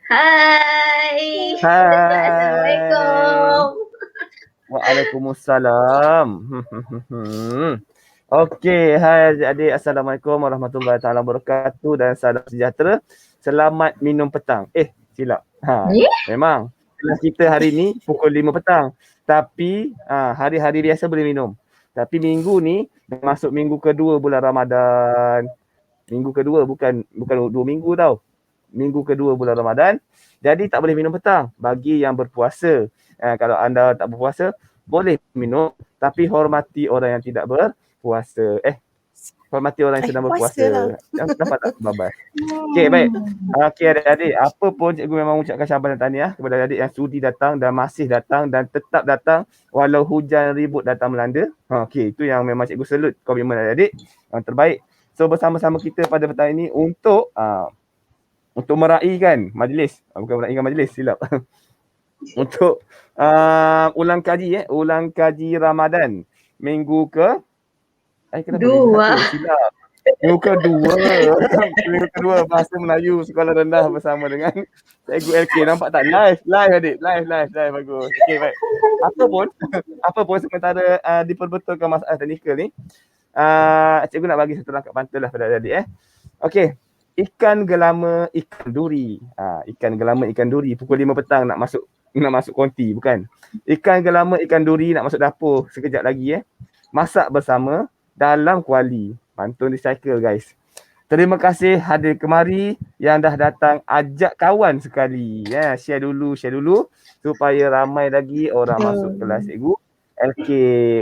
Hai. Hai. Assalamualaikum. Waalaikumsalam. Okey, hai adik-adik. Assalamualaikum warahmatullahi taala wabarakatuh dan salam sejahtera. Selamat minum petang. Silap. Ni? Memang kelas kita hari ni pukul 5 petang. Tapi hari-hari biasa boleh minum. Tapi minggu ni masuk minggu kedua bulan Ramadan. Minggu kedua bukan 2 minggu tau. Minggu kedua bulan Ramadan. Jadi tak boleh minum petang bagi yang berpuasa. Kalau anda tak berpuasa, boleh minum tapi hormati orang yang tidak berpuasa. Hormati orang yang sedang berpuasa. Nampak tak babas? Okey, baik. Okey adik-adik, apa pun cikgu memang ucapkan syabas dan tahniah kepada adik-adik yang sudi datang dan masih datang dan tetap datang walau hujan ribut datang melanda. Okey, itu yang memang cikgu salute komitmen adik-adik yang terbaik. So bersama-sama kita pada petang ini untuk meraihkan majlis. Bukan meraihkan majlis, silap. Untuk ulang kaji Ramadan minggu ke kenapa Dua. silap. Minggu kedua. Minggu kedua bahasa Melayu sekolah rendah bersama dengan Cikgu LK. Nampak tak? Live adik. Live. Bagus. Okey, baik. Apa pun sementara diperbetulkan masalah teknikal ni, cikgu nak bagi satu rangkap pantun lah pada adik-adik. Okey. Ikan gelama ikan duri. Ikan gelama ikan duri pukul 5 petang nak masuk konti, bukan? Ikan gelama ikan duri nak masuk dapur sekejap lagi. Masak bersama dalam kuali. Pantun recycle guys. Terima kasih hadir kemari yang dah datang, ajak kawan sekali. Share dulu supaya ramai lagi orang masuk kelas cikgu LK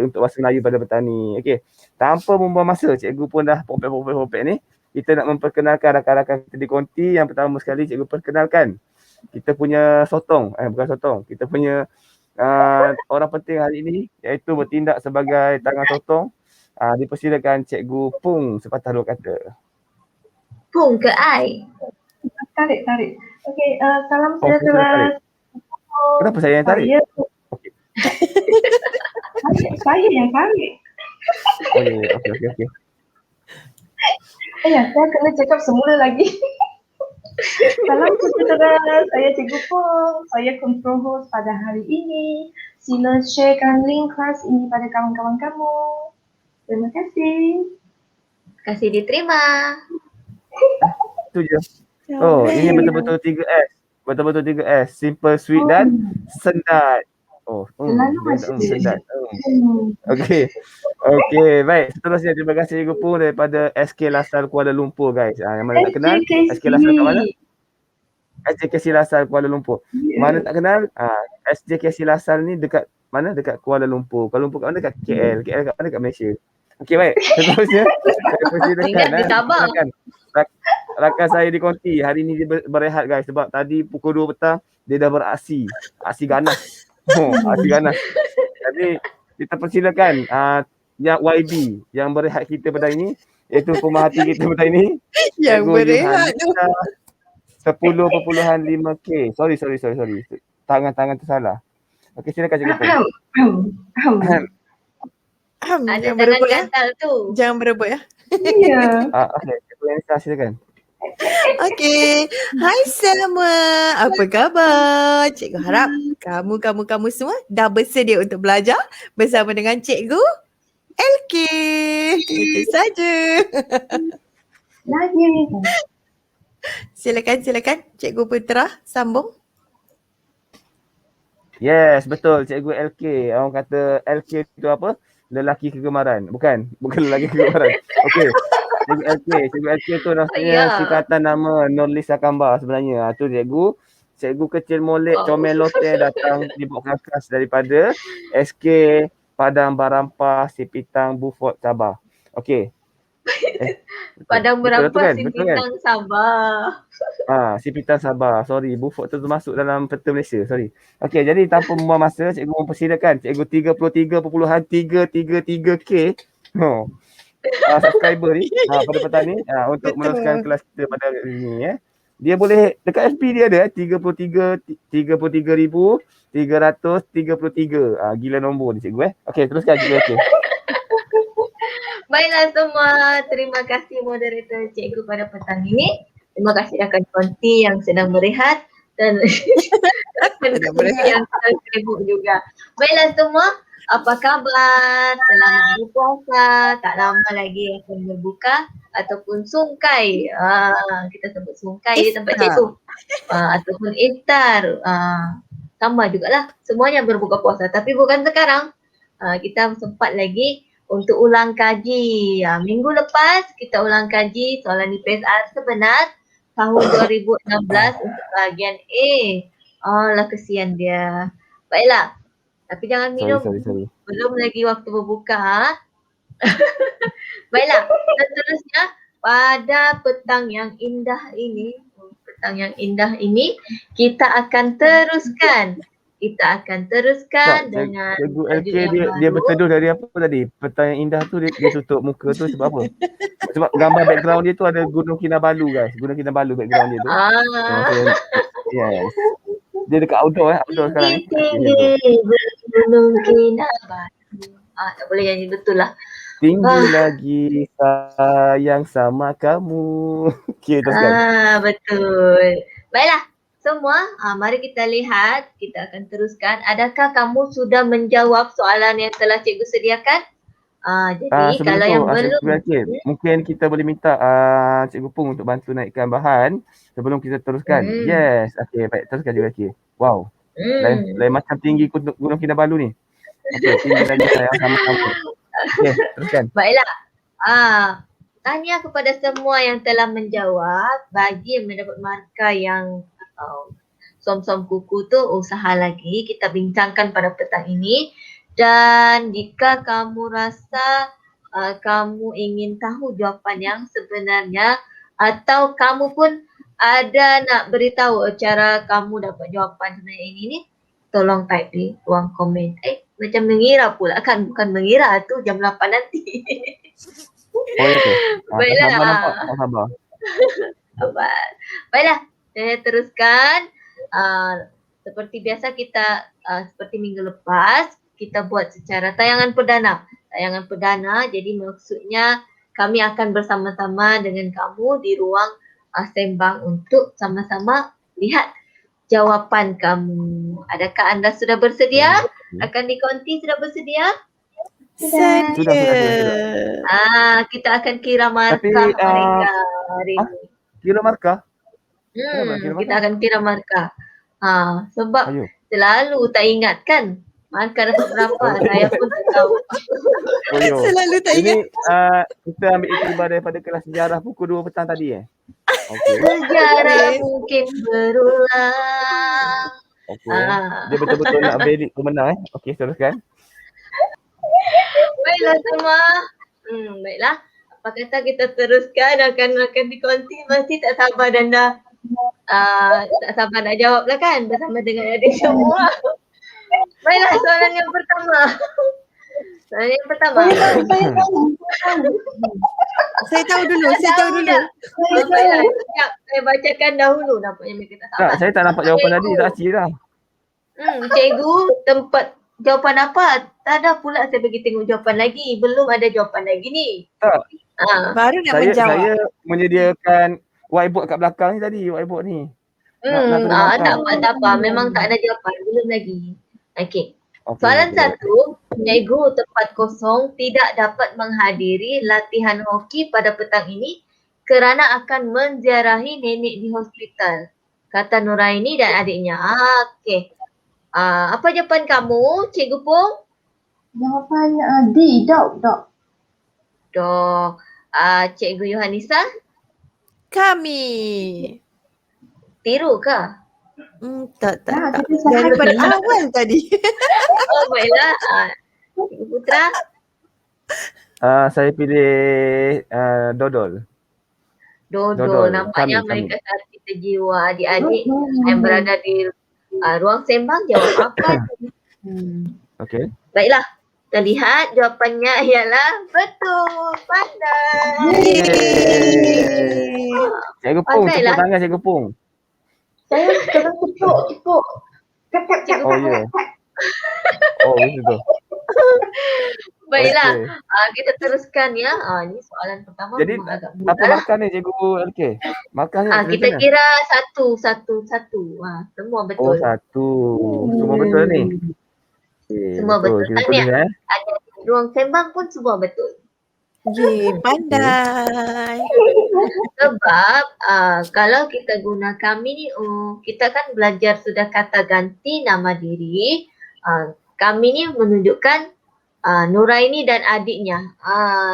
untuk bahasa Melayu pada petang ni. Okey. Tanpa membuang masa, cikgu pun dah popek ni. Kita nak memperkenalkan rakan-rakan kita di konti. Yang pertama sekali cikgu perkenalkan kita punya sotong. Bukan sotong. Kita punya orang penting hari ini iaitu bertindak sebagai tangan sotong. Dipersilakan Cikgu Pung sepatah dua kata. Pung ke ai? Tarik. Okey, salam sejahtera. Kenapa saya yang tarik? Okay. Saya yang tarik. Okey. Saya kena cakap semula lagi. Salam sejahtera, saya Cikgu Pung. Saya control host pada hari ini. Sila sharekan link kelas ini pada kawan-kawan kamu. Terima kasih. Terima kasih diterima. Itu je. Ini betul-betul 3S. Betul-betul 3S. Simple, sweet dan sendat. Sendat. Okey, baik. Seterusnya terima kasih Cikgu Pung daripada SK Lasal Kuala Lumpur guys. Yang mana tak kenal, SK Lasal kat mana? SJKC Lasal Kuala Lumpur. Mana tak kenal? SJKC Lasal ni dekat mana? Dekat Kuala Lumpur. Kuala Lumpur kat mana? Dekat KL. KL kat mana? Kat Malaysia. Okey, baik. Seterusnya saya persilakan rakan saya di konti. Hari ni dia berehat guys sebab tadi pukul 2 petang dia dah beraksi. Aksi ganas. Aksi ganas. Jadi kita persilakan yang YB yang berehat kita pada ini, iaitu pemerhati kita pada ini. Yang berehat tu 10.5K. Sorry. Tangan tersalah. Okey, silakan Cikgu Pung. Ada tangan gatal tu. Jangan berebut ya. Ya. Okey, Cikgu Elsa silakan. Okey. Hai semua. Apa khabar? Cikgu harap kamu semua dah bersedia untuk belajar bersama dengan Cikgu LK. Itu saja. Lagi. Silakan Cikgu Putra sambung. Yes, betul Cikgu LK. Orang kata LK itu apa? Lelaki kegemaran. Bukan lelaki kegemaran. Okey. Cikgu LK tu rasanya singkatan nama Nurlisa Kamba sebenarnya. Tu cikgu kecil molek comel loteng datang dibawa khas daripada SK Padang Barampah Sipitang Beaufort Sabah. Okey. Padang Barampah Sipitang Sabah. Sipitang Sabah. Sorry, Beaufort tu masuk dalam peta Malaysia. Sorry. Okey, jadi tanpa membuang masa, cikgu mempersilakan cikgu 33.333K subscriber ni pada petang ni untuk meneruskan kelas kita pada hari ini. Dia boleh dekat FB dia ada 33,333. Gila nombor ni cikgu. Okey, teruskan cikgu. Okey. Baiklah semua, terima kasih moderator cikgu pada petang ini. Terima kasih rakan konti yang sedang berehat. dan Tidak berehat. yang sibuk juga. Baiklah semua, apa khabar? Selamat berpuasa. Tak lama lagi akan berbuka ataupun sungkai. Kita sebut sungkai di tempat Iftar. cikgu. Ataupun iftar. Sama jugalah. Semuanya berbuka puasa. Tapi bukan sekarang. Kita sempat lagi untuk ulang kaji. Minggu lepas kita ulang kaji soalan IPSR sebenar tahun 2016 untuk bahagian A. Lah kesian dia. Baiklah. Tapi jangan minum. Sorry. Belum lagi waktu berbuka. Baiklah. Seterusnya pada petang yang indah ini, kita akan teruskan. Dengan Cikgu LK tajuk yang dia baru. berteduh dari apa tadi? Petang yang indah tu dia tutup muka tu sebab apa? Sebab gambar background dia tu ada Gunung Kinabalu guys. Gunung Kinabalu background dia tu. Yes. Dia dekat outdoor sekarang ni. Tinggi Gunung Kinabalu. Tak boleh nyanyi betul lah. Tinggi lagi sayang sama kamu. Okay, teruskan. Betul. Baiklah. Semua, mari kita lihat. Kita akan teruskan. Adakah kamu sudah menjawab soalan yang telah cikgu sediakan? Jadi Sebelum kalau tu, yang belum, mungkin kita boleh minta Cikgu Pung untuk bantu naikkan bahan sebelum kita teruskan. Yes. Okay, baik. Teruskan Cikgu LK. Wow. Lain macam tinggi Gunung Kinabalu ni. Okay, tinggi lagi sayang sama kamu. Okay, teruskan. Baiklah. Tanya kepada semua yang telah menjawab, bagi yang mendapat markah yang som-som kuku tu, usaha lagi kita bincangkan pada petang ini. Dan jika kamu rasa kamu ingin tahu jawapan yang sebenarnya atau kamu pun ada nak beritahu cara kamu dapat jawapan sebenarnya ini ni, tolong type di ruang komen. Macam mengira pula kan, bukan mengira tu jam 8 nanti. Oh ya ke? Baiklah. Tak sabar. Baiklah, saya teruskan. Seperti biasa kita, seperti minggu lepas, kita buat secara tayangan perdana. Jadi maksudnya kami akan bersama-sama dengan kamu di ruang sembang untuk sama-sama lihat jawapan kamu. Adakah anda sudah bersedia? Akan dikonti sudah bersedia? Sudah. Kita akan kira markah Tapi, mereka hari ini. Kira markah? Kita akan kira markah. Sebab Ayo. selalu tak ingat kan markah dapat berapa. Saya pun tak tahu. Selalu tak ingat. Ini kita ambil iktibar daripada kelas sejarah pukul 2 petang tadi Okay. Sejarah mungkin berulang. Okay. Dia betul-betul nak valid pemenang Okay, teruskan. Baiklah semua. Baiklah. Apa kata kita teruskan, akan dikonti. Mesti tak sabar dan dah tak sabar nak jawab lah kan bersama dengan adik semua. Baiklah, soalan yang pertama. Saya tahu dulu. Baiklah, sekejap. Saya bacakan dahulu. Nampaknya mereka tak sabar. Saya tak nampak jawapan tadi. Tak asyik lah. Cikgu, tempat jawapan apa? Tak ada pula saya bagi tengok jawapan lagi. Belum ada jawapan lagi ni. Tak. Baru nak menjawab. Saya menyediakan whiteboard kat belakang ni tadi. Whiteboard ni. Tak apa. Memang tak ada jawapan. Belum lagi. Okay. Soalan 1, cikgu tempat kosong tidak dapat menghadiri latihan hoki pada petang ini kerana akan menziarahi nenek di hospital. Kata Nuraini dan adiknya. Okey. Apa jawapan kamu, Cikgu Pung? Jawapan D, dog. Cikgu Yohanisa? Kami. Tiru ke? Tak. kita Daripada sahaja. awal tadi. Baiklah. Cikgu Putra? Saya pilih Dodol. Dodol. Nampaknya Kami. mereka satu jiwa adik-adik yang berada di ruang sembang jawab apa? Okay. Baiklah. Kita lihat jawapannya ialah betul. Pandai. Cikgu Pung, Pandailah. tepuk tangan Cikgu Pung. Saya kena tepuk. Tap. Oh, ya. Oh, betul tu. Baiklah, Okey. kita teruskan ya. Ni soalan pertama Jadi memang agak apa mudah lah. markah ni Cikgu LK? Markahnya Kita macam mana? kira satu. Semua Oh, betul. 1. Semua betul ni? Okey, Semua betul. betul. Kita Tahniah. tulis Ada ruang sembang pun semua betul. Ye, pandai. Sebab kalau kita guna kami ni, kita kan belajar sudah kata ganti nama diri. Kami ni menunjukkan Nuraini dan adiknya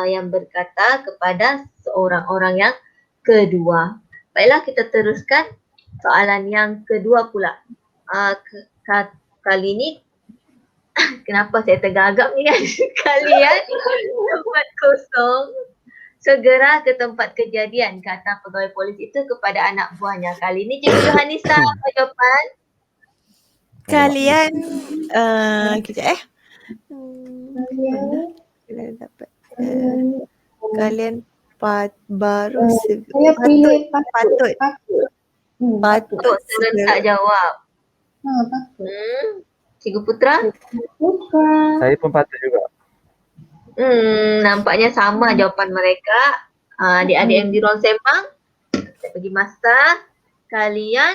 yang berkata kepada seorang orang yang kedua. Baiklah, kita teruskan soalan yang kedua pula. Kali ni kenapa saya tergagap ni kan? Kalian tempat kosong segera ke tempat kejadian, kata pegawai polis itu kepada anak buahnya. Kali ni Cikgu Yohanisa apa jawapan? Kalian kejap Kalian Kalian dapat kalian baru saya pilih patut. Patut serentak jawab. Patut. Cikgu Putra? Bukan. Saya pun patut juga. Nampaknya sama jawapan mereka. Adik-adik yang di ruang sembang, saya bagi masa. Kalian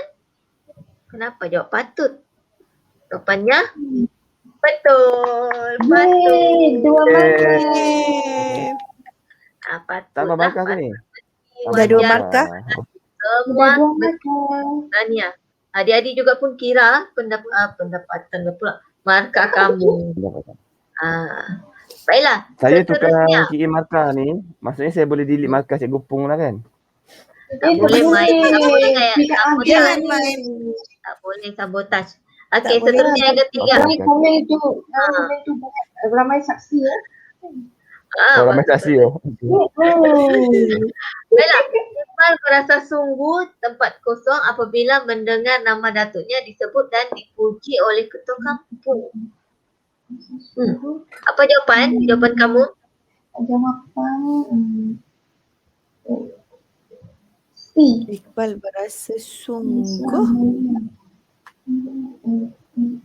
kenapa jawab patut? Jawapannya betul. Patut. Yeay, 2 markah. Patut Tambah lah. markah ke ni? Dah 2 markah. Semua Dah 2 markah. Tahniah. Adik-adik juga pun kira pendapatan pula markah kamu. Baiklah. Saya seterusnya. tukar kirim markah ni, maksudnya saya boleh delete markah Cikgu Pung lah kan? Tak boleh main. Tak boleh kayak Tidak sabotaj. Jangan main. Tak boleh sabotaj. Tak Okey, boleh. seterusnya yang ketiga. Dalam komen tu ramai saksi ya. Orang main saksi tu. Baiklah. Iqbal merasa sungguh tempat kosong apabila mendengar nama datuknya disebut dan dipuji oleh ketua kampung. Apa jawapan? Jawapan kamu? Jawapan C. Iqbal berasa sungguh.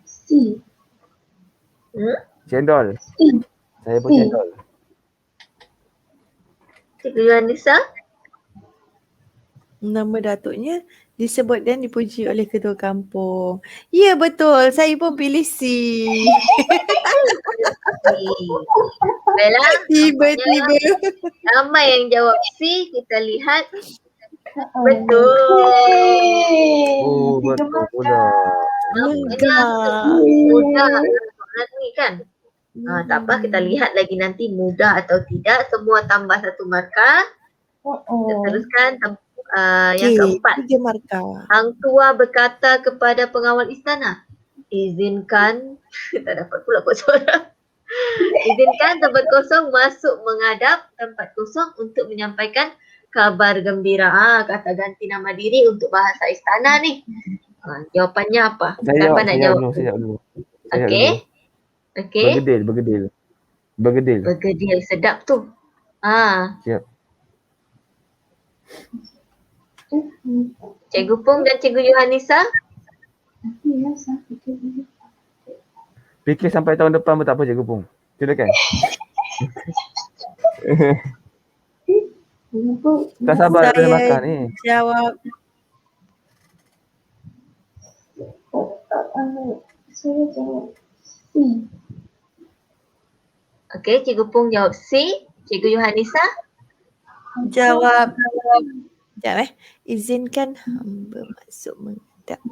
C. Cendol. Saya pun cendol. Cikgu Yohanisa? Nama datuknya disebut dan dipuji oleh ketua kampung. Ya, betul. Saya pun pilih C. Baiklah. Tiba-tiba. Ramai yang jawab C. Kita lihat. Betul. Oh, betul pula. Mudah soalan ni kan. Tak apa, kita lihat lagi nanti mudah atau tidak. Semua tambah 1 markah. Kita teruskan yang keempat. 3 markah. Hang tua berkata kepada pengawal istana, izinkan, tak dapat pula buat suara. Izinkan tempat kosong masuk menghadap tempat kosong untuk menyampaikan kabar gembira. Kata ganti nama diri untuk bahasa istana ni. Jawapannya apa? Siapa nak jawab? Saya jawab dulu. Okey. Bergedil. Bergedil, sedap tu. Siap. Cikgu Pung dan Cikgu Yohanisa? Fikir sampai tahun depan pun tak apa Cikgu Pung. Silakan. Tak sabar nak Saya makan ni. jawab Saya jawab C. Okey, Cikgu Pung jawab C. Cikgu Yohanisa? Jawab izinkan hamba masuk menghadap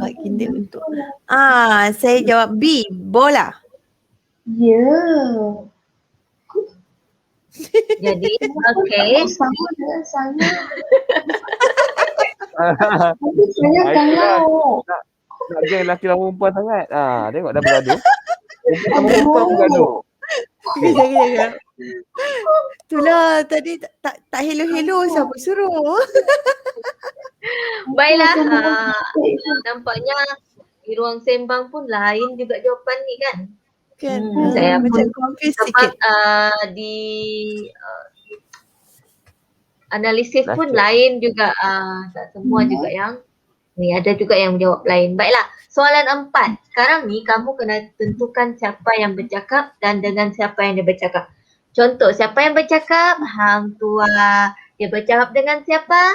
baginda untuk saya jawab B, bola. Ya. Jadi, okey. Sama dengan saya. Tapi saya kalau Nak geng lelaki lawan perempuan sangat. Tengok dah bergaduh. Perempuan sama perempuan bergaduh. Kejap. Itulah tadi tak hello-hello siapa suruh. Baiklah. Nampaknya di ruang sembang pun lain juga jawapan ni kan. Kan Saya macam pun confused sempat sikit. di analisis pun Last lain juga. Tak semua juga yang Ni ada juga yang menjawab lain. Baiklah, soalan 4. Sekarang ni kamu kena tentukan siapa yang bercakap dan dengan siapa yang dia bercakap. Contoh, siapa yang bercakap? Hang Tua. Dia bercakap dengan siapa?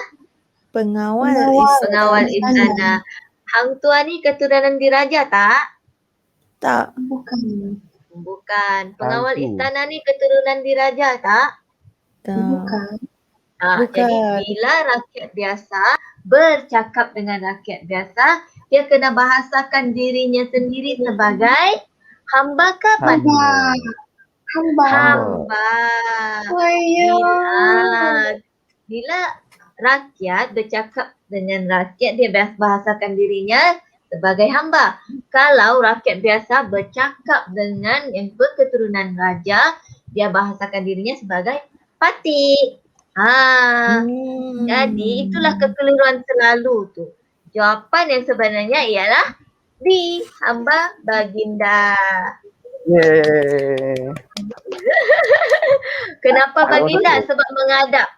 Pengawal Pengawal istana. Hang Tua ni keturunan diraja tak? Tak. Bukan. Bukan. Pengawal Hantu. istana ni keturunan diraja tak? Tak. Bukan. Bukan. Jadi bila rakyat biasa bercakap dengan rakyat biasa, dia kena bahasakan dirinya sendiri sebagai hamba ke Hamba. Hamba. Hamba. Ayah. Bila rakyat bercakap dengan rakyat, dia bahasakan dirinya sebagai hamba. Kalau rakyat biasa bercakap dengan yang berketurunan raja, dia bahasakan dirinya sebagai patik. Jadi itulah kekeliruan selalu tu. Jawapan yang sebenarnya ialah D, hamba baginda. Yeay. Kenapa baginda? Sebab mengadap.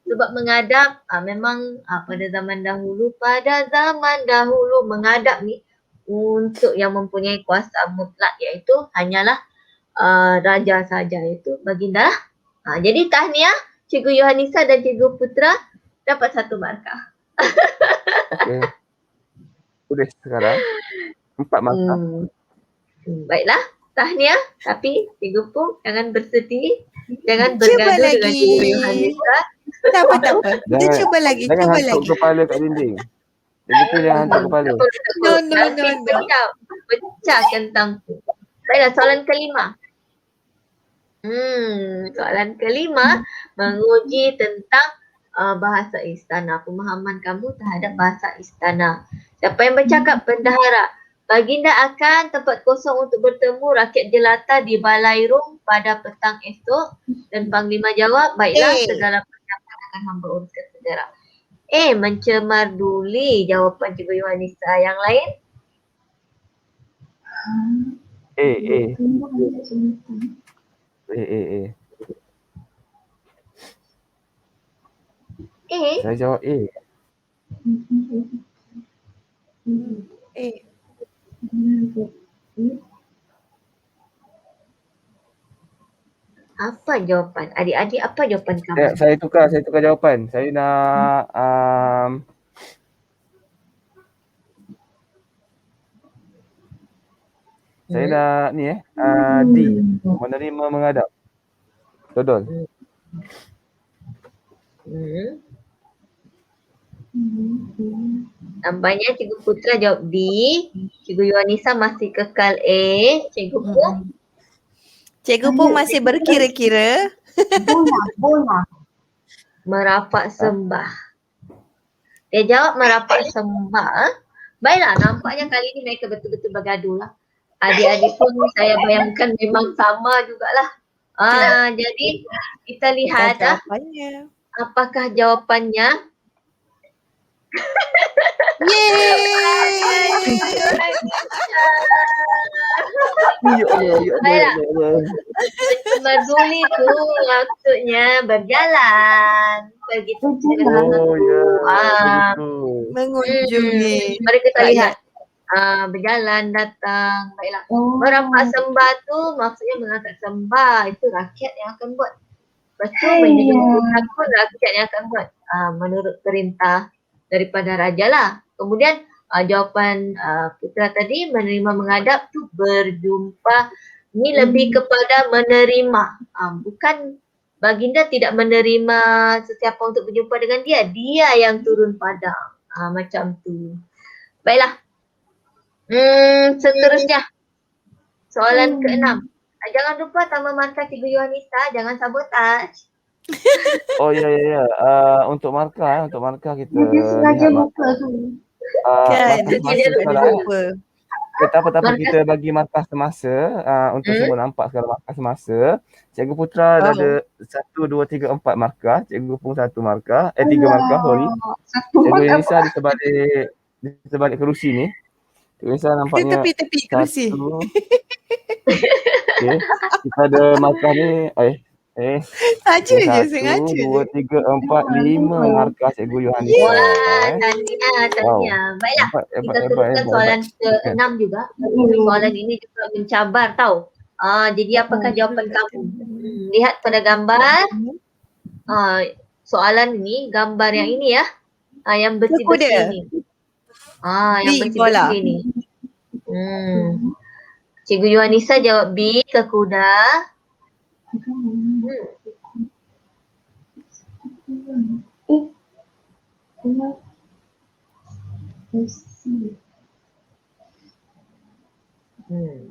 Sebab mengadap memang pada zaman dahulu mengadap ni untuk yang mempunyai kuasa mutlak, iaitu hanyalah raja saja, iaitu baginda lah. Jadi tahniah Cikgu Yohanisa dan Cikgu Putra dapat 1 markah. Okey. Sudah sekarang 4 markah. Baiklah, tahniah. Tapi Cikgu Pung jangan bersedih. Jangan Cuba bergaduh dengan lagi. Cikgu Yohanisa. Tak apa. Kita cuba lagi. Jangan Cuba hantuk lagi. kepala kat dinding. Dia betul jangan hantuk kepala. Nanti pecah kentangku. Baiklah, soalan kelima. Soalan kelima menguji tentang bahasa istana, pemahaman kamu terhadap bahasa istana. Siapa yang bercakap? Bendahara. Baginda akan tempat kosong untuk bertemu rakyat jelata di Balai Rum pada petang esok, dan Panglima jawab, baiklah, segala persiapan akan hamba uruskan segera. Mencemar duli jawapan Cikgu Yohanisa. Yang lain? Saya jawab A. Apa jawapan? Adik-adik, apa jawapan kamu? Saya tukar jawapan. Saya nak saya nak ni D, menerima menghadap. Dodol. Nampaknya Cikgu Putra jawab D. Cikgu Yohanisa masih kekal A. Cikgu Pung? Cikgu Pung masih berkira-kira. Bola. Merapat sembah. Dia jawab merapat sembah. Baiklah, nampaknya kali ni mereka betul-betul bergaduh lah. Adik-adik pun saya bayangkan memang sama jugalah. Jadi kita lihat Jawapannya. apakah jawapannya. Mencemar duli tu maksudnya berjalan. Pergi Mengunjungi. Mari kita lihat. Berjalan, datang. Baiklah. Merapat sembah tu maksudnya mengangkat sembah. Itu rakyat yang akan buat. Betul, menjemput pun rakyat yang akan buat. Menurut perintah daripada raja lah. Kemudian jawapan Putra tadi, menerima menghadap tu berjumpa. Ini lebih kepada menerima. Bukan baginda tidak menerima sesiapa untuk berjumpa dengan dia. Dia yang turun padang. Macam tu. Baiklah. Seterusnya. Soalan ke-6. Jangan lupa tambah markah Cikgu Yohanisa. Jangan sabotaj. Oh ya. Untuk markah kita Dia sengaja lihat buka tu. Kan, markah dia semasa tak sekarang. lupa. Tak apa, kita bagi markah semasa untuk semua nampak sekarang markah semasa. Cikgu Putra dah ada 1, 2, 3, 4 markah. Cikgu Pung 1 markah. 3 markah, sorry. Cikgu Yohanisa di sebalik kerusi ni. Cikgu Yohanisa nampaknya Tepi-tepi kerusi. Okey. Kita ada markah ni. Saja je, 1, sengaja 2, je. 3, 4, 5 markah Cikgu Yohanisa. Wah, tahniah. Baiklah, Hebat, kita teruskan soalan ke-6 juga. Soalan ini juga mencabar tau. Jadi apakah jawapan kamu? Lihat pada gambar. Soalan ini, gambar yang ini ya. Yang bersih-bersih Kuda. ni. Yang B, bersih-bersih ni. Cikgu Yohanisa jawab B, ke kuda.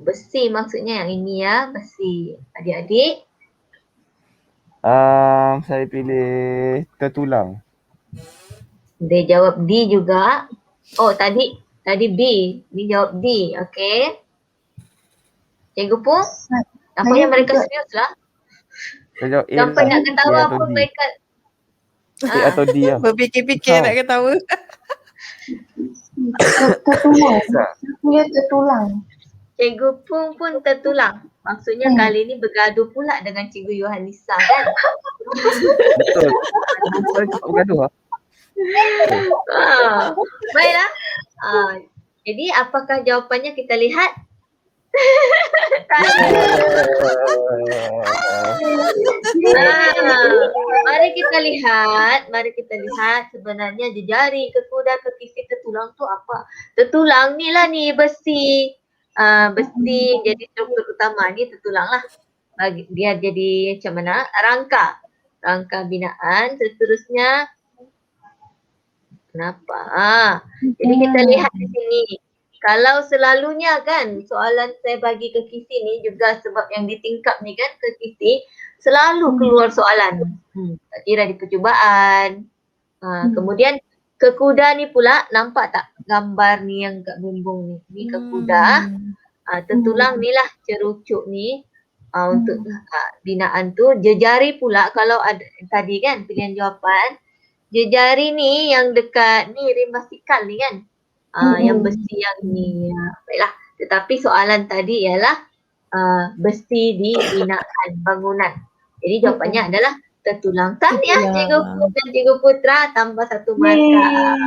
Besi maksudnya yang ini ya, besi. Adik-adik. Saya pilih tertulang. Dia jawab D juga. Oh, tadi B. Ni jawab D. Okey. Cikgu pun nampaknya mereka serius lah. Saya jawab A Sampai lah. nak A ketawa atau pun D. mereka. A atau D lah. Berfikir-fikir nak ketawa. Tertulang. Dia tertulang. Cikgu pun tertulang. Maksudnya kali ni bergaduh pula dengan Cikgu Yohanisa kan. Betul. Saya cepat bergaduh lah. Baiklah. Jadi apakah jawapannya kita lihat? Mari kita lihat sebenarnya jejari ke kuda ke kisi tertulang tu apa? Tertulang ni lah ni besi. Besi jadi struktur utama ni tertulang lah. Dia jadi macam mana? Rangka binaan. Seterusnya kenapa? Jadi kita lihat di sini. Kalau selalunya kan soalan saya bagi ke kisi ni juga sebab yang di tingkap ni kan ke kisi selalu keluar soalan. Tak kira di percubaan. Kemudian ke kuda ni pula nampak tak gambar ni yang kat bumbung ni. Ni ke kuda. Tertulang ni lah cerucuk ni untuk binaan tu. Jejari pula kalau ada tadi kan pilihan jawapan. Jejari ni yang dekat ni rim basikal ni kan. Yang besi yang ni. Baiklah. Tetapi soalan tadi ialah besi di binaan bangunan. Jadi jawapannya adalah tertulang. Tahniah Cikgu Put dan Cikgu Putra tambah 1 markah.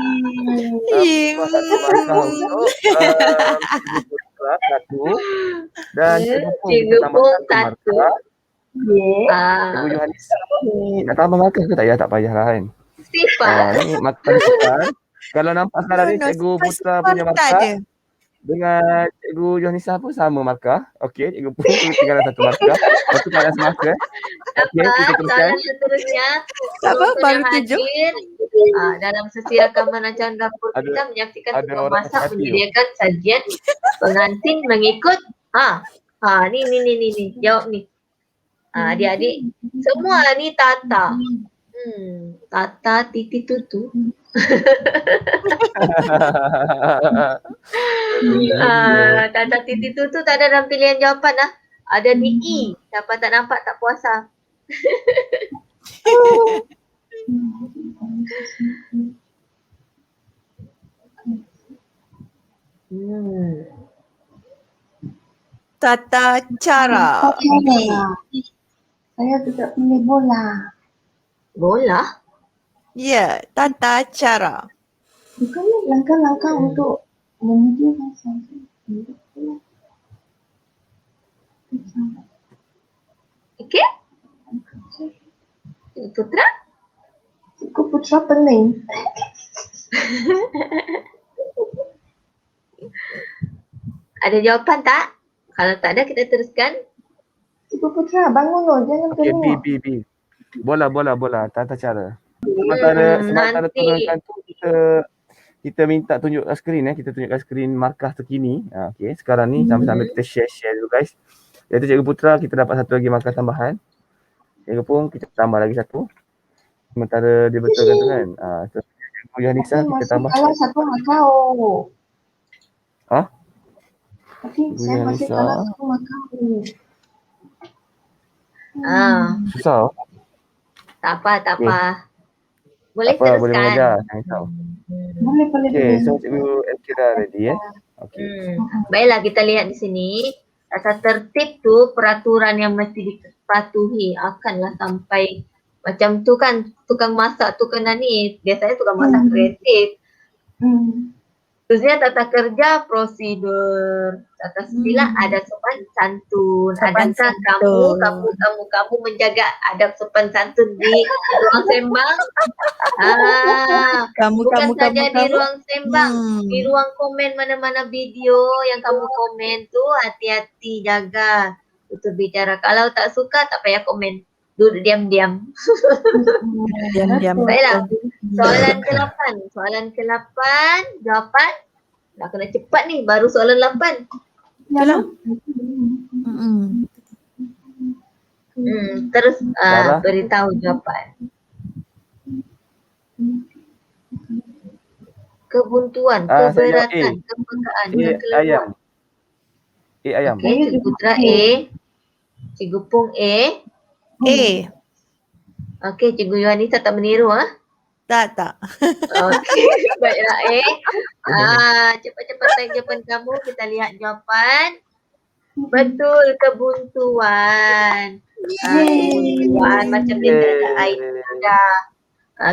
Tambah 1 markah untuk Cikgu Putra 1 dan Cikgu Put tambah 1 markah. Cikgu Yohanisa ni nak tambah markah ke tak? Ya tak payahlah kan. Sifat. Ni markah depan. Kalau nampak sekarang ni Cikgu Putra punya markah dengan Cikgu Yohanisa pun sama markah. Okey, Cikgu pun tinggal 1 markah. Lepas tu keadaan semasa. Okey, kita teruskan. Soalan seterusnya. Apa? Baru yang 7. hadir, dalam sesi rakaman rancangan dapur kita menyaksikan tukang masak menyediakan sajian pengantin mengikut ni jawab ni. Adik-adik semua ni Tata. Tata titi tutu. Tata titi tutu tak ada dalam pilihan jawapan lah. Ada di E. Siapa tak nampak tak puasa. Tata cara. Saya tidak pilih bola. Bola? Ya, tata cara. Bukannya langkah-langkah untuk menuju masa. Okey? Putra? Cikgu Putra pening. Ada jawapan tak? Kalau tak ada kita teruskan. Cikgu Putra bangun loh, jangan pening. Okey, B. Bola. Tata cara. Sementara turunkan tu kita minta tunjuk skrin kita tunjukkan skrin markah terkini. Okey, sekarang ni sambil-sambil kita share dulu guys. Iaitu Cikgu Putra kita dapat 1 lagi markah tambahan. Cikgu pun kita tambah lagi 1. Sementara dia betulkan tu kan. Cikgu Yohanisa kita tambah. Kalah 1 markah. Tapi saya masih kalah 1 markah. Susah. Tak apa. Boleh tak apa, teruskan. boleh mengajar. Jangan risau. Boleh. Okey, so Cikgu LK dah ready Okey. Baiklah kita lihat di sini. Tata tertib tu peraturan yang mesti patuhi akanlah sampai macam tu kan, tukang masak tu kena ni, biasanya tukang masak kreatif. Terusnya tata kerja, prosedur, tata sila, adab sopan santun. Sopan Adakah santun. kamu menjaga adab sopan santun di ruang sembang? Bukan saja di ruang sembang, di ruang komen mana-mana video yang kamu komen tu hati-hati jaga untuk bicara. Kalau tak suka tak payah komen, duduk diam-diam. Diam-diam. Baiklah, soalan ke-8, jawapan nak kena cepat ni, baru soalan 8. Itulah. Terus Sarah? beritahu jawapan. Kebuntuan, Saya jawab keberatan, A. kepekaan, A ayam. kekeliruan. A ayam. Okey, Cikgu Putra A. Cikgu Pung A. Okey, Cikgu Yuhanisa tak meniru Tak. Okey, baiklah cepat-cepat type jawapan kamu, kita lihat jawapan. Betul, kebuntuan. Kebuntuan macam dia tak ada idea.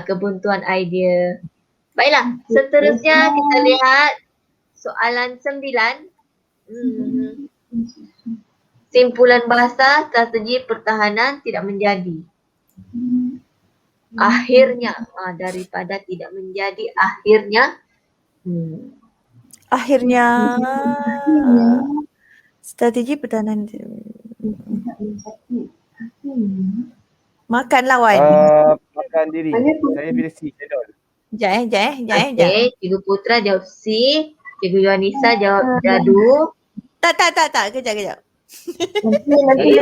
Kebuntuan idea. Baiklah, seterusnya kita lihat soalan 9. Simpulan bahasa strategi pertahanan tidak menjadi. Akhirnya, daripada tidak menjadi akhirnya. Akhirnya strategi pertahanan makan lawan. Makan diri. Saya pilih C, cendol. Sekejap. Okey, Cikgu Putra jawab C. Cikgu Yuhanisa jawab dadu. Tak. Kejap. Nanti.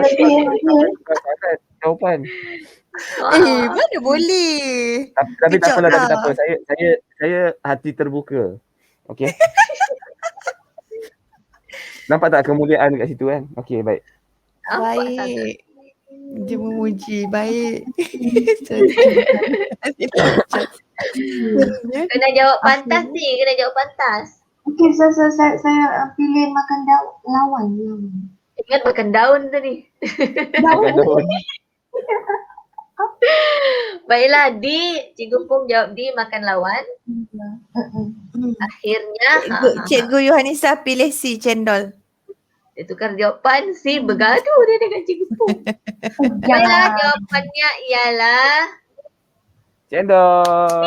Jawapan. Mana boleh. Tapi tak Kejap apalah, lah. tak apa. Saya hati terbuka. Okey. Nampak tak kemuliaan kat situ kan? Okey, baik. Baik. Dia memuji. Baik. Kena jawab pantas ni, kena jawab pantas. Okey, saya pilih makan lawan. Ingat makan daun tadi. Makan daun. Baiklah, D. Cikgu Pung jawab D, makan lawan. Akhirnya, Cikgu Yuhanisa pilih C, cendol. dia tukar jawapan, C bergaduh dia dengan Cikgu Pung. Baiklah, jawapannya ialah Cendol.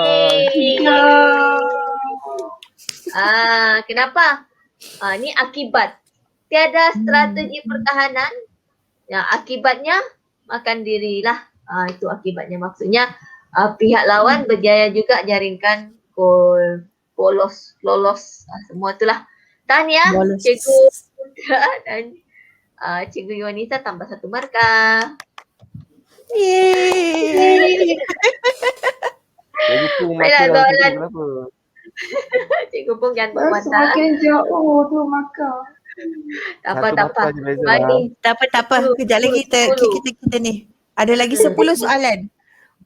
Kenapa? Ni akibat. Tiada strategi pertahanan. Ya, akibatnya makan dirilah. Itu akibatnya. Maksudnya pihak lawan berjaya juga jaringkan gol, lolos. Semua itulah. Tahniah Cikgu Putra dan Cikgu Yuhanisa tambah 1 markah. Yeay. Cikgu Pung Baiklah, mata soalan. kenapa? Cikgu Pung jangan buat mata. Semakin jauh tu maka. Tak apa. Mata je beza. Bagi. Tak apa. Kejap lagi kita ni. Ada lagi 10 soalan.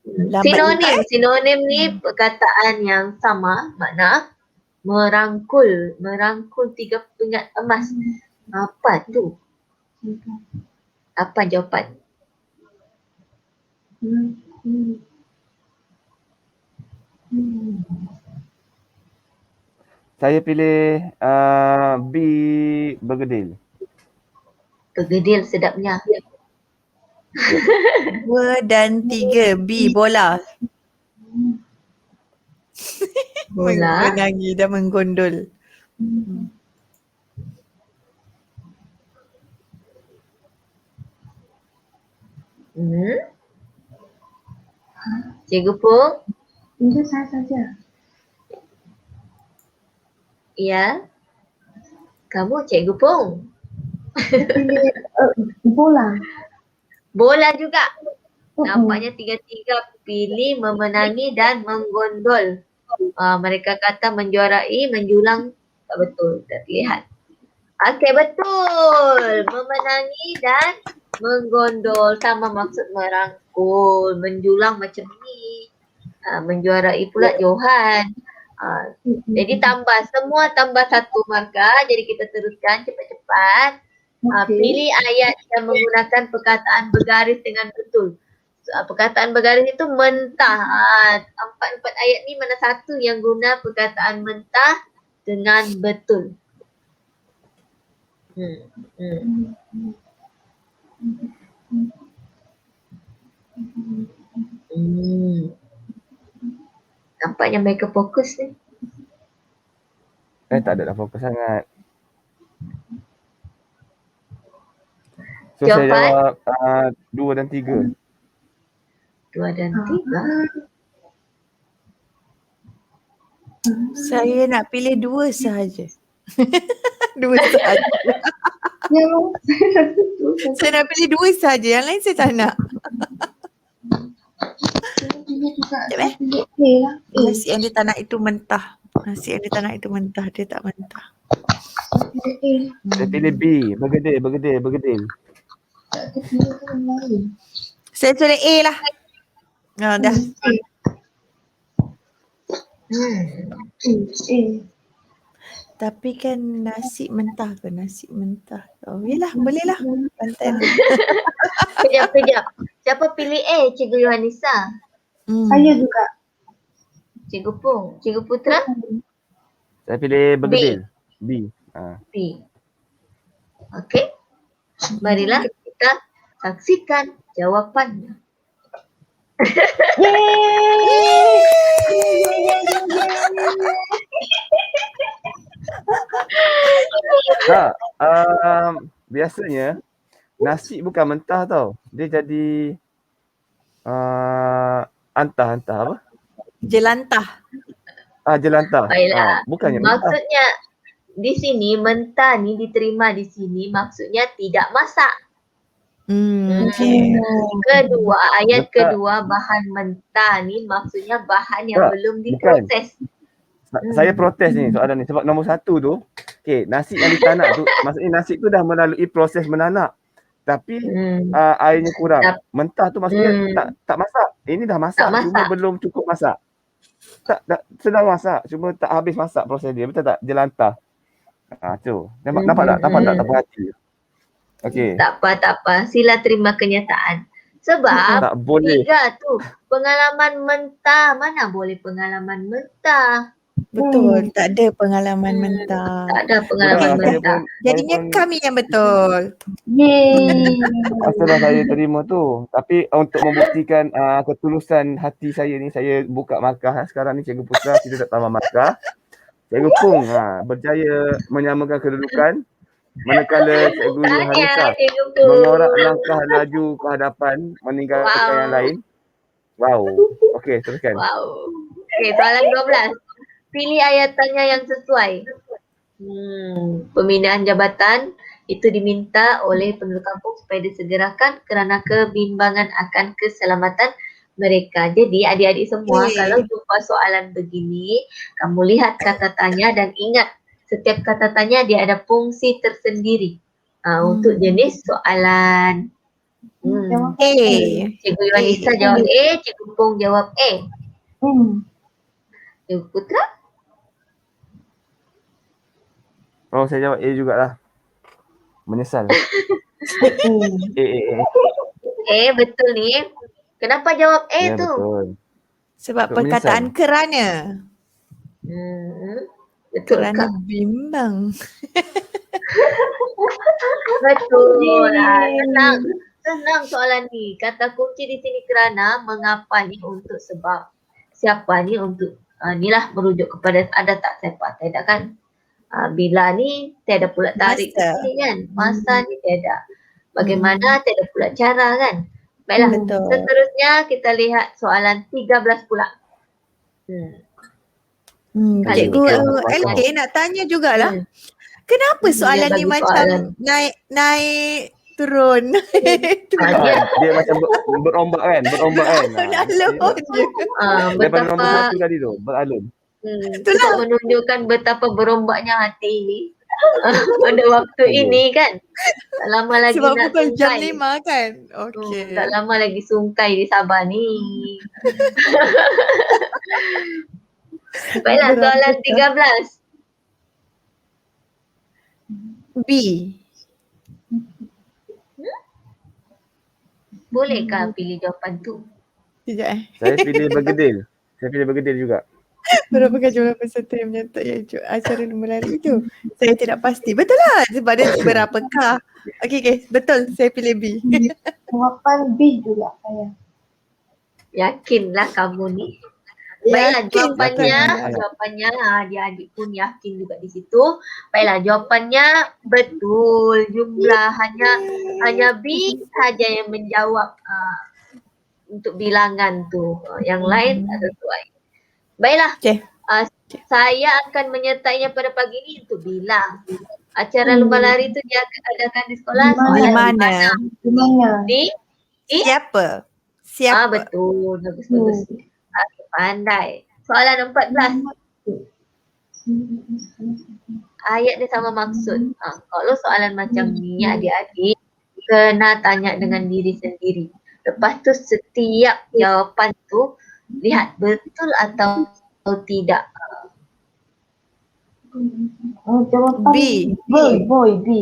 Lambat Sinonim ni perkataan yang sama makna merangkul 3 pingat emas. Apa tu? Apa jawapan? Saya pilih B, bergedil. Bergedil sedapnya. 2 dan 3. B, bola. Bola. Menangis dan menggondol. Cikgu Pung? Itu saya saja. Ya. Kamu Cikgu Pung? Pilih bola. Bola juga. Nampaknya 3-3 pilih memenangi dan menggondol. Mereka kata menjuarai, menjulang. Tak betul, tak lihat. Okey, betul. Memenangi dan menggondol. Sama maksud merangkul. Menjulang macam ni. Menjuarai pula Johan. Jadi semua tambah 1 markah. Jadi kita teruskan cepat-cepat. Pilih ayat yang menggunakan perkataan bergaris dengan betul. Perkataan bergaris itu mentah. Empat ayat ni mana satu yang guna perkataan mentah dengan betul? Nampaknya mereka fokus ni. Tak ada dah fokus sangat. So Jawapan? saya jawab 2 dan 3. 2 dan 3. Saya nak pilih 2 sahaja. 2 sahaja. Ya, saya rasa tu. Saya nak pilih 2 sahaja. Yang lain saya tak nak. Saya pilih juga. Sekejap, Saya pilih A lah. A. Nasi yang dia tak nak itu mentah. Nasi yang dia tak nak itu mentah. Dia tak mentah. Saya pilih A. Saya pilih B. Bergedil. Tak ada pilih yang lain. Saya pilih A lah. Dah. A. A. Tapi kan nasi mentah ke? Nasi mentah. Oh, yelah, boleh lah. Pantai lah. Kejap. Siapa pilih A? Cikgu Yohanisa? Saya juga. Cikgu Pung? Cikgu Putra? Saya pilih bergedil. B. B. Okey. Marilah kita saksikan jawapannya. Biasanya nasi bukan mentah tau. Dia jadi antah apa? Jelantah. Jelantah. Baiklah. Bukannya mentah. Maksudnya di sini mentah ni diterima di sini maksudnya tidak masak. Okay. Kedua, ayat Mentah. kedua bahan mentah ni maksudnya bahan yang Tak, belum bukan. diproses. Saya protes ni soalan ni sebab nombor 1 tu, nasi yang ditanak tu, maksudnya nasi tu dah melalui proses menanak. Tapi airnya kurang. Mentah tu maksudnya tak masak. Ini dah masak, Tak masak. cuma belum cukup masak. Sedang masak, cuma tak habis masak proses dia. Betul tak? Jelantah. Tu. Nampak tak perhati. Okey. Tak apa. Sila terima kenyataan. Sebab Tak boleh. 3 tu pengalaman mentah. Mana boleh pengalaman mentah? Betul. Tak ada pengalaman mentah. Tak ada pengalaman Saya mentah. pun- Jadinya saya pun- kami yang betul. Yeay. Pastilah saya terima tu. Tapi untuk membuktikan ketulusan hati saya ni, saya buka markah sekarang ni. Cikgu Putra tidak tambah markah. Cikgu Pung berjaya menyamakan kedudukan. Manakala Cikgu Yohanisa Tahniah Cikgu Pung. mengorak langkah laju ke hadapan meninggalkan Wow. yang lain. Wow. Okey, teruskan. Wow. Okey, soalan 12. Pilih ayat tanya yang sesuai. Pembinaan jabatan itu diminta oleh penduduk kampung supaya disegerakan kerana kebimbangan akan keselamatan mereka. Jadi adik-adik semua, kalau jumpa soalan begini, kamu lihat kata tanya dan ingat setiap kata tanya dia ada fungsi tersendiri untuk jenis soalan. A. Cikgu Yohanisa jawab A, Cikgu Pung jawab A. Cikgu Putra? Oh, saya jawab A jugalah. Menyesal. A. Betul ni. Kenapa jawab A Ya, tu? betul. Sebab Untuk perkataan kerana. Betul Kerana Kak. bimbang. Betul. Senang soalan ni. Kata kunci di sini kerana, mengapa ni, untuk, sebab. Siapa ni, untuk. Inilah merujuk kepada ada tak siapa. Tidak kan? Bila ni tiada pula tarik ke Masa. sini kan. Masa ni tiada. Bagaimana tiada pula cara kan. Baiklah. Betul. Seterusnya kita lihat soalan 13 pula. Kali Cikgu ni kan LK nak tanya jugalah. Kenapa Dia soalan ni bagi macam soalan. naik turun? Dia macam berombak kan. Alun je. Daripada nombor Betapa 1 tadi tu, beralun. Cukup menunjukkan betapa berombaknya hati ini pada waktu ini kan. Tak lama lagi Sebab nak pukul jam sungkai. 5 kan? Okey. Tak lama lagi sungkai di Sabah ni. Baiklah, soalan 13. B. Bolehkah pilih jawapan tu? Sekejap Saya pilih bergedil. Saya pilih bergedil juga. Berapakah jumlah peserta yang menyertai acara lumba lari itu? Saya tidak pasti. Betul lah. Sebab dia berapakah? Okey. Betul. Saya pilih B. Jawapan B juga saya. Yakinlah kamu ni. Baiklah, jawapannya adik-adik pun yakin juga di situ. Baiklah, jawapannya betul. Jumlah hanya B saja yang menjawab untuk bilangan tu. Yang lain tak sesuai. Baiklah. Okey. Saya akan menyertainya pada pagi ini untuk bilang. Acara lumba lari tu dia akan adakan di sekolah. Di mana? Di mana? Di? Siapa? Betul. Bagus. Pandai. Soalan 14. Ayat dia sama maksud. Kalau soalan macam ni adik-adik kena tanya dengan diri sendiri. Lepas tu setiap jawapan tu lihat betul atau tidak. Jawapan B. B.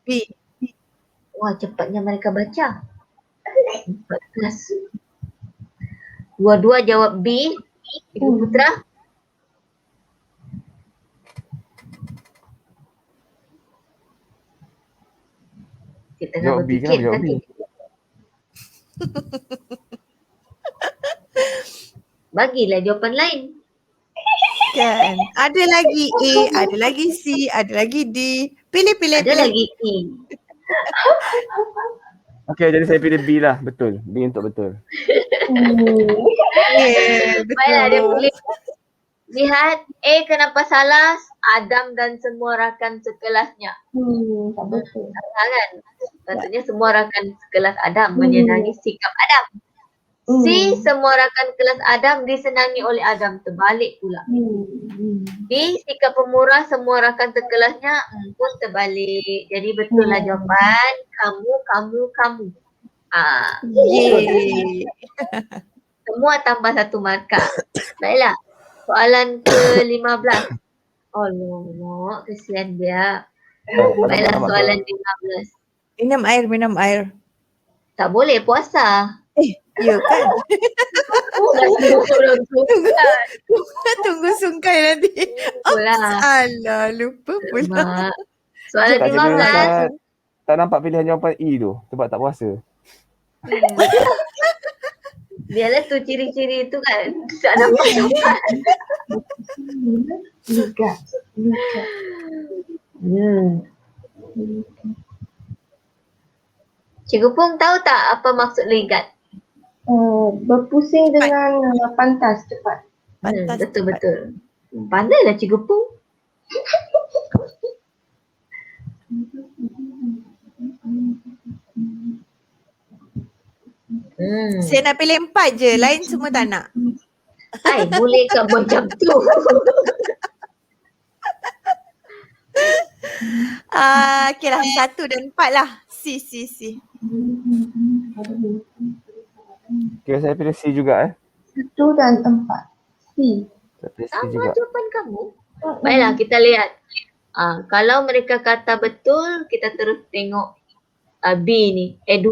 B. Wah, cepatnya mereka baca. 14. Dua-dua jawab B. Ibu Putra. Kita tengah Jawab B, berfikir kenapa jawab B? nanti. Bagilah jawapan lain. Kan. Ada lagi A, ada lagi C, ada lagi D. Pilih. Ada lagi E. Okey, jadi saya pilih B lah. Betul. B untuk betul. Yeah, Baiklah, dia betul. pilih. Lihat, A kenapa salah? Adam dan semua rakan sekelasnya. Tak betul. Salah kan? Maksudnya semua rakan sekelas Adam menyenangi sikap Adam. C, semua rakan kelas Adam disenangi oleh Adam. Terbalik pula. D, sikap pemurah semua rakan sekelasnya pun terbalik. Jadi betul lah jawapan. Kamu. Yeay. Semua tambah 1 markah. Baiklah. Soalan ke-15. Allah, kesian dia. Baiklah, soalan 15. Minum air. Tak boleh puasa. Ya kan? Tunggu sungkai nanti. Pula. Alah, lupa pula. Soalan Tak cakap 15. tak nampak pilihan jawapan E tu sebab tak puasa. Biarlah tu ciri-ciri tu kan. Tak nampak jawapan. Liga. Cikgu Pung tahu tak apa maksud ligat? Berpusing dengan pantas cepat. Pantas Betul. Pandailah Cikgu Pung. Saya nak pilih 4 je, lain semua tak nak. Boleh ke macam tu? Okay lah, 1 dan 4 lah. C. Okay, saya pilih C juga 1 dan 4. C. Saya pilih C Sama juga. jawapan kamu. Baiklah, kita lihat. Kalau mereka kata betul, kita terus tengok B ni. 2.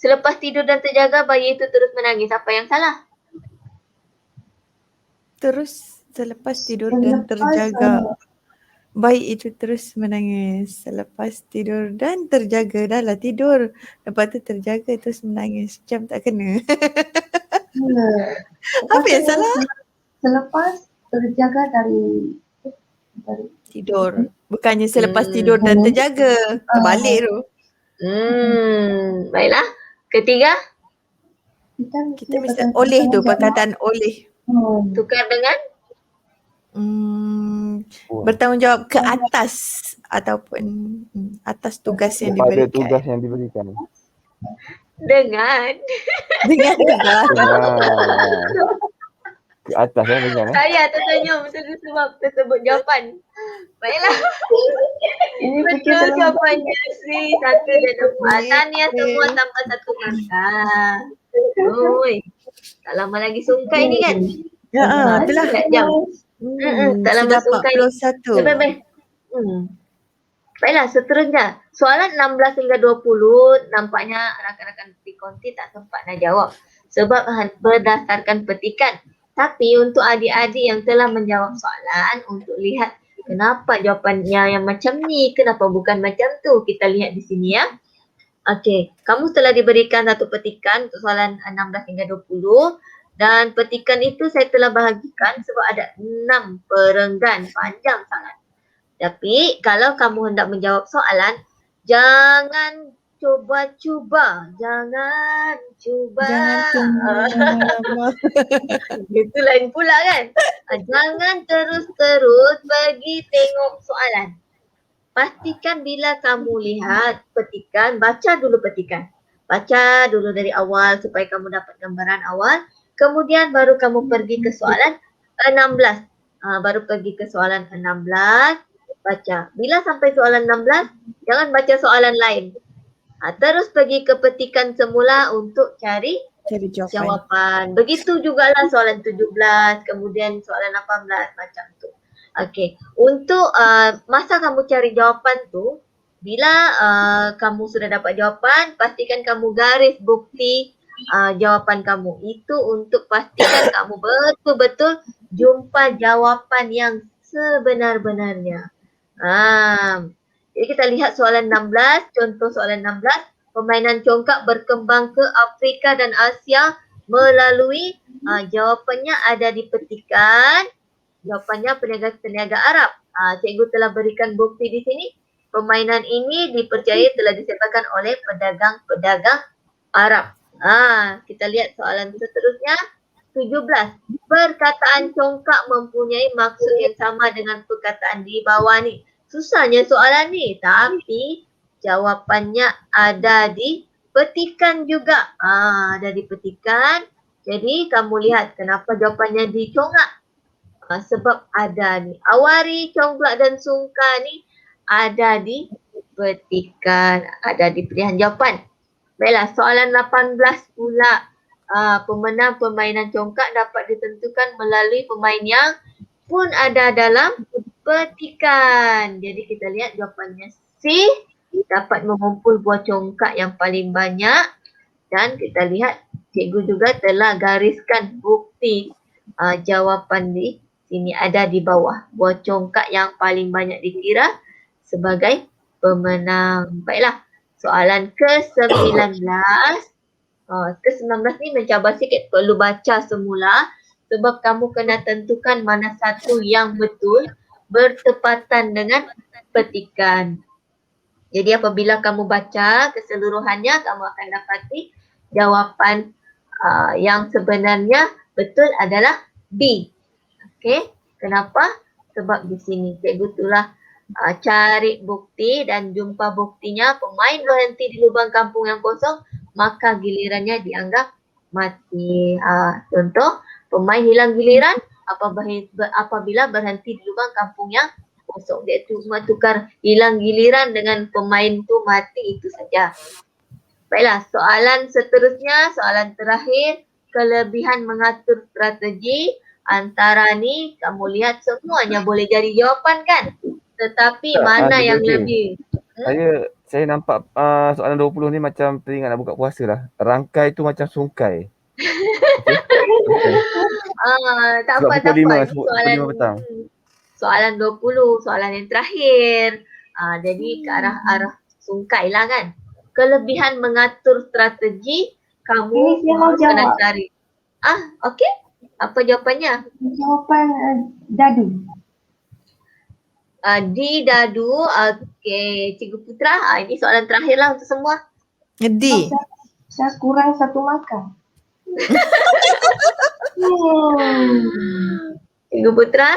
Selepas tidur dan terjaga, bayi itu terus menangis. Apa yang salah? Terus selepas tidur dan terjaga, bayi itu terus menangis. Selepas tidur dan terjaga, dah lah tidur. Lepas tu terjaga terus menangis. Macam tak kena. Apa yang salah? Selepas terjaga dari Tidur. Bukannya selepas tidur dan terjaga. Terbalik tu. Baiklah. Ketiga, Kita mesti oleh tu, perkataan oleh. tukar dengan Bertanggungjawab ke atas ataupun atas tugas yang Pada diberikan. tugas yang diberikan. dengan. Dengan tugas. Ke atas dengan Saya tersenyum sebab tersebut jawapan. Baiklah. Ini Betul jawapannya C. 1 dan 4. Tahniah semua tanpa 1 markah. Oi. Tak lama lagi sungkai ni kan? Ya, itulah. Jam. Tak lama Sudah sungkai. 41. Baik. Baiklah, seterusnya. Soalan 16 hingga 20 nampaknya rakan-rakan Konti tak sempat nak jawab sebab berdasarkan petikan. Tapi untuk adik-adik yang telah menjawab soalan, untuk lihat kenapa jawapannya yang macam ni, kenapa bukan macam tu. Kita lihat di sini ya. Okey, kamu telah diberikan satu petikan untuk soalan 16 hingga 20 dan petikan itu saya telah bahagikan sebab ada 6 perenggan panjang sangat. Tapi kalau kamu hendak menjawab soalan, jangan cuba-cuba. Jangan cuba. Itu lain pula kan. Jangan terus-terus pergi tengok soalan. Pastikan bila kamu lihat petikan, baca dulu petikan. Baca dulu dari awal supaya kamu dapat gambaran awal. Kemudian baru kamu pergi ke soalan 16. Baru pergi ke soalan 16. Baca. Bila sampai soalan 16, jangan baca soalan lain. Terus pergi ke petikan semula untuk cari jawapan. Begitu jugalah soalan 17, kemudian soalan 18 macam tu. Okey. Untuk masa kamu cari jawapan tu, bila kamu sudah dapat jawapan, pastikan kamu garis bukti jawapan kamu. Itu untuk pastikan kamu betul-betul jumpa jawapan yang sebenar-benarnya. Jadi kita lihat soalan 16, contoh soalan 16, permainan congkak berkembang ke Afrika dan Asia melalui jawapannya ada di petikan. Jawapannya peniaga Arab. Cikgu telah berikan bukti di sini. Permainan ini dipercayai telah disebabkan oleh pedagang-pedagang Arab. Kita lihat soalan seterusnya. 17. Perkataan congkak mempunyai maksud yang sama dengan perkataan di bawah ni. Susahnya soalan ni, tapi jawapannya ada di petikan juga. Ada di petikan. Jadi kamu lihat kenapa jawapannya di congkak. Sebab ada ni. Awari, congklak dan sungka ni ada di petikan. Ada di pilihan jawapan. Baiklah, soalan 18 pula. Pemenang permainan congkak dapat ditentukan melalui pemain yang pun ada dalam petikan. Jadi kita lihat jawapannya C, dapat mengumpul buah congkak yang paling banyak. Dan kita lihat cikgu juga telah gariskan bukti jawapan di sini ada di bawah. Buah congkak yang paling banyak dikira sebagai pemenang. Baiklah, soalan ke-19. Ke-19 ni mencabar sikit, perlu baca semula sebab kamu kena tentukan mana satu yang betul bertepatan dengan petikan. Jadi apabila kamu baca keseluruhannya, kamu akan dapati jawapan yang sebenarnya betul adalah B. Okey, kenapa? Sebab di sini cikgu telah cari bukti dan jumpa buktinya pemain berhenti di lubang kampung yang kosong, maka gilirannya dianggap mati. Contoh, pemain hilang giliran apabila berhenti di lubang kampung yang kosong. Dia cuma tukar hilang giliran dengan pemain tu mati, itu saja. Baiklah, soalan seterusnya, soalan terakhir, kelebihan mengatur strategi. Antara ni kamu lihat semuanya boleh jadi jawapan kan? Tetapi mana yang lebih? Saya nampak soalan 20 ni macam teringat nak buka puasa lah. Rangkai tu macam sungkai. Tak Sebab apa. pukul 5 petang. Soalan 20, soalan yang terakhir. Jadi ke arah sungkai lah kan. Kelebihan mengatur strategi, kamu kena cari. Okey. Apa jawapannya? Jawapan dadu. D, dadu. Okey, Cikgu Putra. Ini soalan terakhir lah untuk semua. D. Saya kurang satu makan. Cikgu Putra.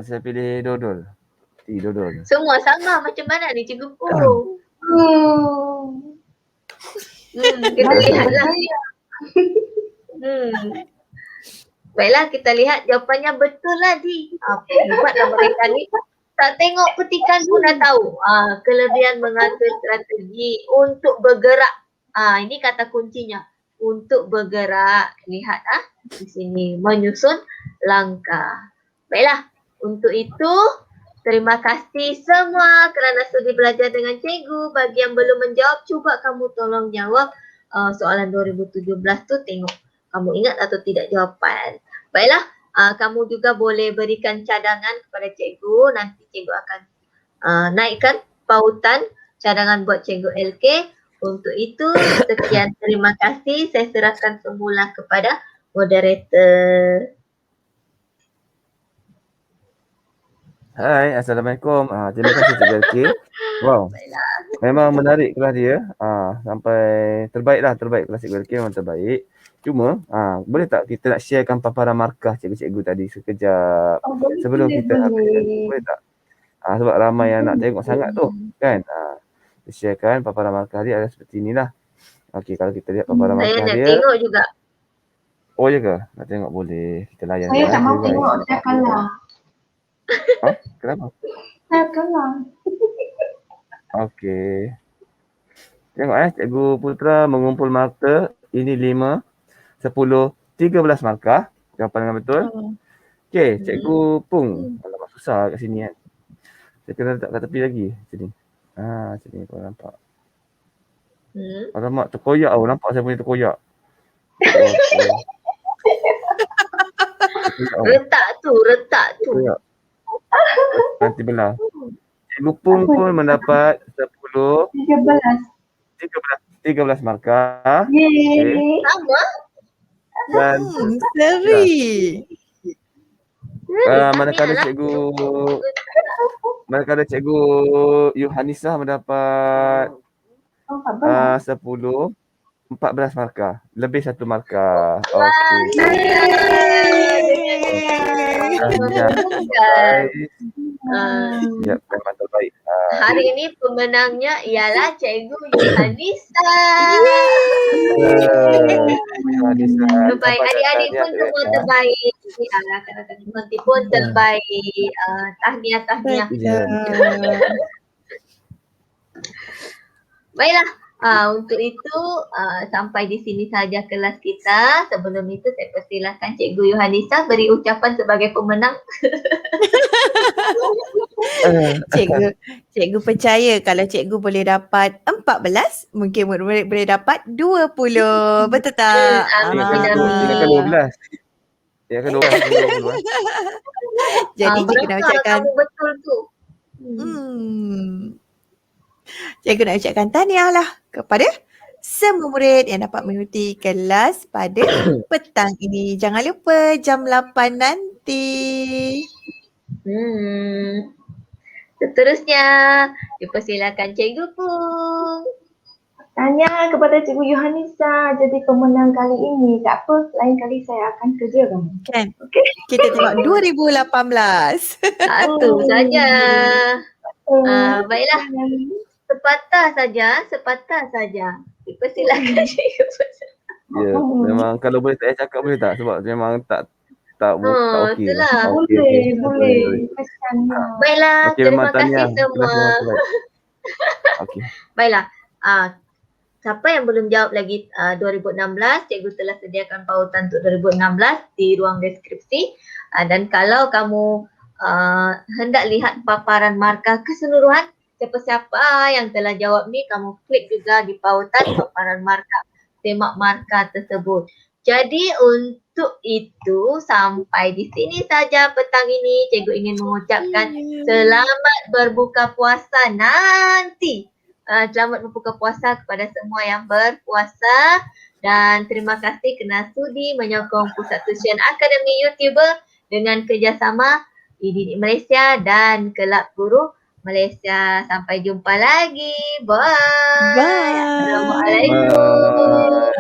Saya pilih dodol. Dodol. Semua sama. Macam mana ni Cikgu Pu? Kita lihatlah. Baiklah, kita lihat jawapannya betul lah Di. Hebatlah mereka ni. Tak tengok petikan pun dah tahu. Kelebihan mengatur strategi untuk bergerak. Ini kata kuncinya. Untuk bergerak. Lihat di sini. Menyusun langkah. Baiklah, untuk itu Terima kasih semua kerana sudi belajar dengan cikgu. Bagi yang belum menjawab, cuba kamu tolong jawab soalan 2017 tu, tengok kamu ingat atau tidak jawapan. Baiklah, kamu juga boleh berikan cadangan kepada cikgu. Nanti cikgu akan naikkan pautan cadangan buat cikgu LK. Untuk itu, sekian terima kasih. Saya serahkan semula kepada moderator. Hai, Assalamualaikum. Terima kasih Cikgu LK. Wow, memang menarik kelas dia. Sampai terbaik kelas Cikgu LK, memang terbaik. Cuma, boleh tak kita nak sharekan paparan markah cikgu-cikgu tadi sekejap sebelum kita habiskan? Boleh tak? Sebab ramai yang nak tengok sangat tu, kan? Kita sharekan paparan markah dia ada seperti inilah. Okey, kalau kita lihat paparan Saya markah nak dia. tengok juga. Oh, ya ke? Nak tengok boleh. Kita layan. Saya tak mahu tengok, saya kalah. Kenapa? Saya kalah. Okey. Tengok Cikgu Putra mengumpul markah. Ini 5, 10, 13 markah. Jawapan dengan betul. Okey, Cikgu Pung. Alamak, susah kat sini kan. Saya kena letak kat tepi lagi. Sini. Sini kau nampak. Alamak, terkoyak tau. Nampak saya punya terkoyak. Retak tu. Terkoyak. Nanti belah. Cikgu Pung pun mendapat 10, 13 markah. Yeay. Sama. Dan Seri. manakala Cikgu Yohanisah mendapat 10, 14 markah. Lebih 1 markah. Okey. Ya, memang terbaik. Hari ini pemenangnya ialah Cikgu Yohanisa. Terbaik. Adik-adik pun semua terbaik. Kakak-kakak nanti pun terbaik. Tahniah. Baiklah. Untuk itu sampai di sini saja kelas kita. Sebelum itu saya persilakan Cikgu Yohanisa beri ucapan sebagai pemenang. Cikgu percaya kalau cikgu boleh dapat 14, mungkin murid-murid boleh dapat 20. Betul tak? Tinggalkan 12. Tinggalkan 12. Jadi cikgu nak ucapkan Kamu betul tu. Cikgu nak ucapkan tahniah lah kepada semua murid yang dapat mengikuti kelas pada petang ini. Jangan lupa jam 8 nanti. Seterusnya, dipersilakan Cikgu Pung. Tanya kepada Cikgu Yohanisa jadi pemenang kali ini. Tak apa, lain kali saya akan kerja kamu. Kan? Okay. Kita tengok 2018. Satu saja. Baiklah. Sepatah saja. Dipersilakan Cikgu Pung. Ya, memang kalau boleh tak cakap boleh tak? Sebab memang tak okey. Itulah. Boleh. Baiklah, terima kasih semua. Okey. Baiklah. Siapa yang belum jawab lagi 2016, cikgu telah sediakan pautan untuk 2016 di ruang deskripsi. Dan kalau kamu hendak lihat paparan markah keseluruhan, siapa-siapa yang telah jawab ni, kamu klik juga di pautan paparan markah, semak markah tersebut. Jadi untuk itu sampai di sini saja petang ini. Cikgu ingin mengucapkan selamat berbuka puasa nanti. Selamat berbuka puasa kepada semua yang berpuasa. Dan terima kasih kerana sudi menyokong Pusat Tuition Akademi YouTuber dengan kerjasama IDIDIK Malaysia dan Kelab Guru Malaysia. Sampai jumpa lagi. Bye. Bye. Assalamualaikum.